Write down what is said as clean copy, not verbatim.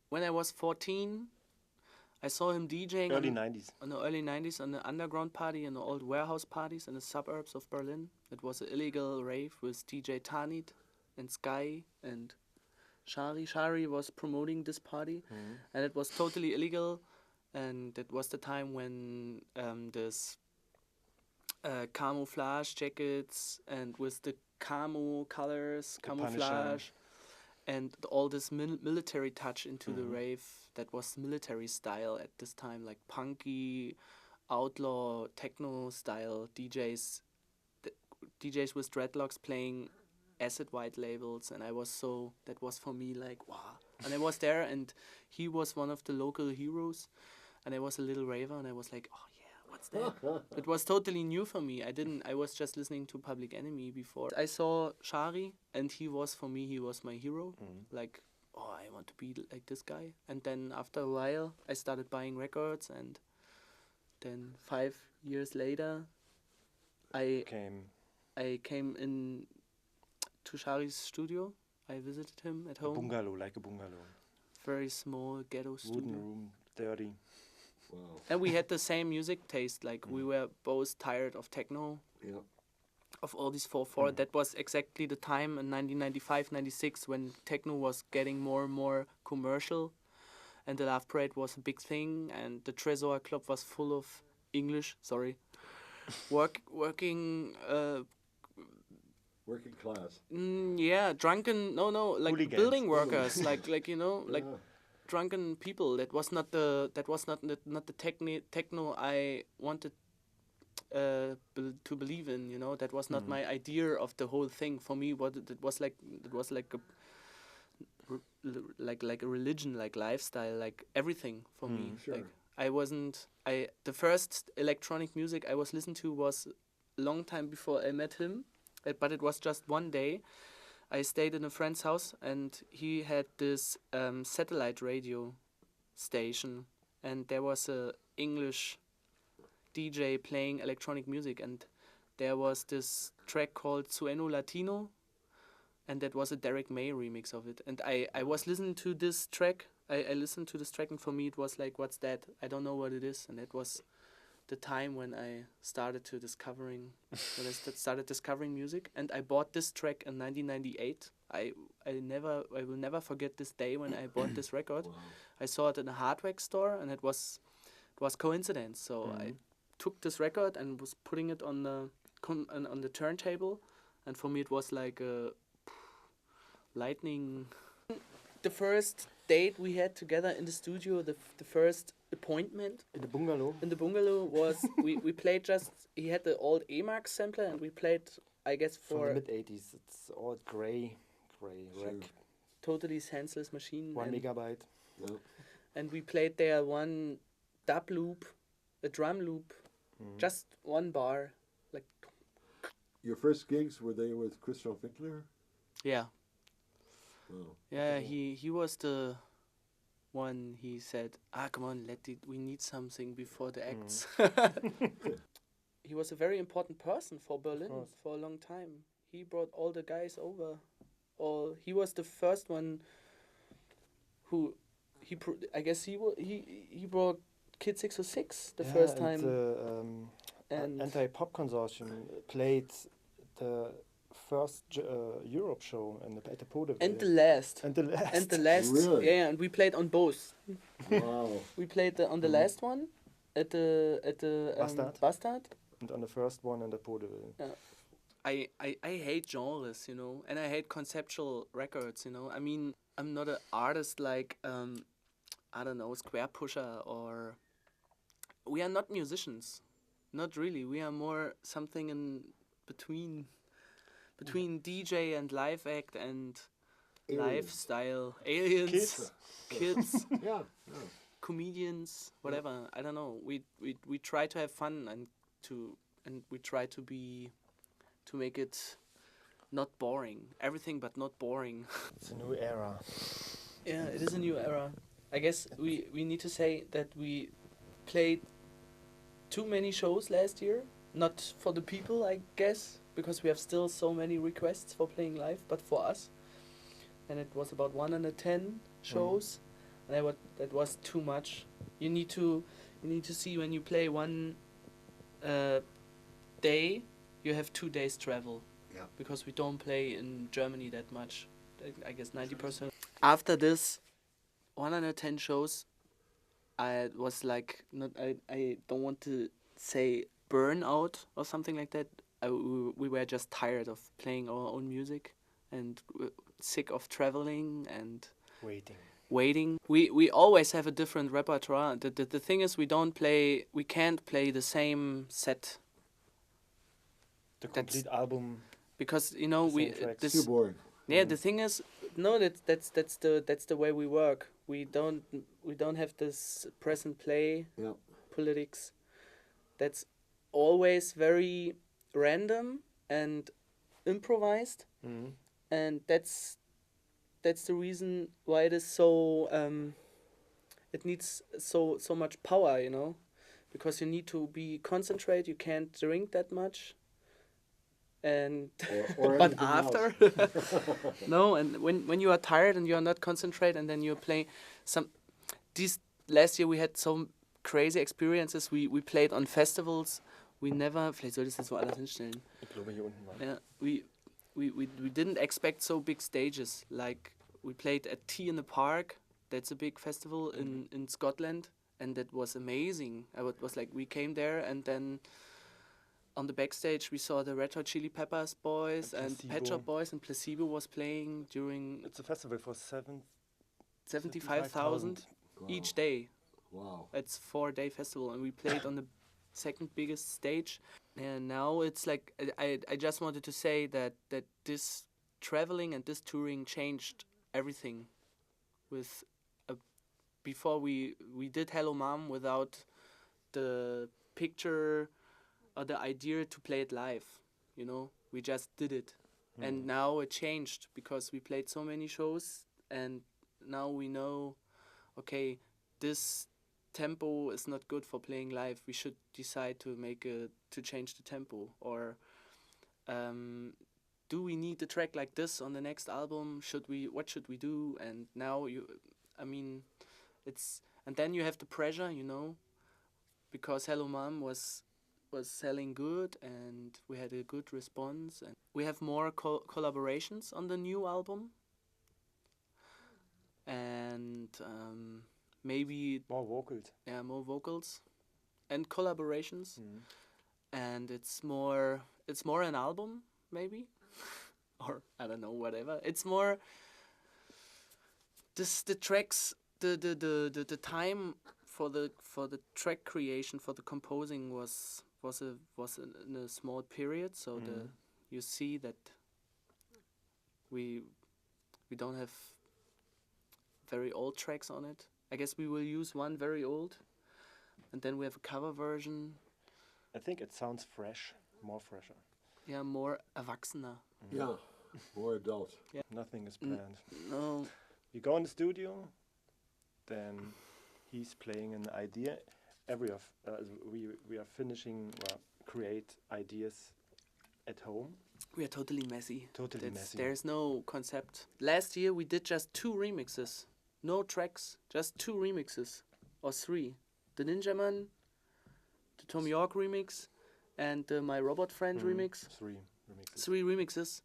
when I was 14, I saw him DJing Early 90s. on the early 90s on the underground party and the old warehouse parties in the suburbs of Berlin. It was an illegal rave with DJ Tanit and Sky and Shari. Shari was promoting this party, and it was totally illegal. And it was the time when this camouflage jackets and with the camo colors, The camouflage, Punisher. and all this military touch into the rave that was military style at this time, like punky, outlaw, techno style DJs, DJs with dreadlocks playing acid white labels, and that was for me like wow. And I was there, and he was one of the local heroes, and I was a little raver, and I was like, oh yeah, what's that? It was totally new for me. I was just listening to Public Enemy before. I saw Shari, and he was my hero. Like, oh, I want to be like this guy. And then after a while, I started buying records, and then 5 years later, I came in to Shari's studio. I visited him at home. Like a bungalow. Very small ghetto studio. Wooden room, dirty. Wow. And we had the same music taste. Like we were both tired of techno. Yeah. Of all these 4/4. That was exactly the time in 1995, 96 when techno was getting more and more commercial, and the Love Parade was a big thing, and the Tresor Club was full of working Working class. drunken like Hooligans. building workers like like Yeah. drunken people. That was not the techno I wanted to believe in. That was not my idea of the whole thing. For me, it was like a religion, like lifestyle, like everything for me. Sure. Like the first electronic music I was listening to was a long time before I met him, but it was just one day. I stayed in a friend's house, and he had this satellite radio station, and there was a English DJ playing electronic music, and there was this track called Sueno Latino, and that was a Derek May remix of it. And I was listening to this track. I listened to this track, and for me it was like, what's that? I don't know what it is. And it was the time when I started discovering music, and I bought this track in 1998. I will never forget this day when I bought this record. Wow. I saw it in a hardware store, and it was coincidence. So I took this record and was putting it on the turntable, and for me it was like a lightning. The first date we had together in the studio, the first appointment In the bungalow. was we played he had the old Emax sampler, and we played, I guess, From for the mid-80s. It's all grey rack. totally senseless machine. 1 and, megabyte. Yeah. and we played there one dub loop, a drum loop, just one bar. Like, Your first gigs, were they with Christoph Winkler? yeah. Oh. Yeah, he was the one. He said, come on, we need something before the acts. He was a very important person for Berlin for a long time. He brought all the guys over. He was the first one who I guess he brought Kid 606 the first time. And Anti-Pop Consortium played the first Europe show at the Podeville. And the last. And the last. And the last. Really? Yeah, and we played on both. Wow. We played on the last one at the Bastard. And on the first one in the Podeville. I hate genres, and I hate conceptual records, I mean, I'm not an artist like, I don't know, Square Pusher, or... We are not musicians. Not really. We are more something in between DJ and live act and lifestyle. Aliens. Kids. Yeah. Comedians, whatever. I don't know. We try to have fun and we try to make it not boring. Everything but not boring. It's a new era. Yeah, it is a new era. I guess we need to say that we played too many shows last year. Not for the people, I guess, because we have still so many requests for playing live, but for us. And it was about 110 shows. And that was too much. You need to see when you play one day, you have 2 days travel. Yeah. Because we don't play in Germany that much. I guess 90%. After this 110 shows, I was like, not I don't want to say burnout or something like that. We were just tired of playing our own music and sick of traveling and waiting. We always have a different repertoire. The thing is we can't play the same set. The complete album. Because It's too boring. yeah, the thing is, no, that's the way we work. We don't have this present play Yeah. politics. That's always very random and improvised, and that's the reason why it is so it needs so much power, because you need to be concentrate. You can't drink that much. And Or but anything after no, and when you are tired and you are not concentrate, and then you're playing these last year we had some crazy experiences. We played on festivals. We never, vielleicht soll ich das woanders hinstellen. Ich glaube hier unten war. Yeah, we didn't expect so big stages. Like we played at Tea in the Park. That's a big festival in Scotland, and that was amazing. It was like we came there, and then on the backstage we saw the Red Hot Chili Peppers boys and Pet Shop Boys, and Placebo was playing during. It's a festival for 75,000 each day. Wow. It's 4-day festival, and we played on the second biggest stage. And now it's like I just wanted to say that this traveling and this touring changed everything. With before we did Hello Mom without the picture or the idea to play it live, we just did it. And now it changed because we played so many shows, and now we know, okay, this tempo is not good for playing live. We should decide to change the tempo, or do we need a track like this on the next album? What should we do? And now and then you have the pressure, because Hello Mom was selling good, and we had a good response, and we have more collaborations on the new album, and maybe more vocals. Yeah, more vocals and collaborations. And it's more an album maybe or I don't know, whatever. It's more the tracks, the time for the track creation, for the composing was in a small period, so you see that we don't have very old tracks on it. I guess we will use one very old, and then we have a cover version. I think it sounds fresh, more fresher. Yeah, more erwachsener. Yeah, more adult. Yeah. Nothing is planned. No. You go in the studio, then he's playing an idea. We are finishing, create ideas at home. We are totally messy. Messy. There's no concept. Last year we did just 2 remixes. No tracks, just 2 remixes. Or 3. The Ninja Man, the Tom York remix, and My Robot Friend remix. 3 remixes. 3 remixes.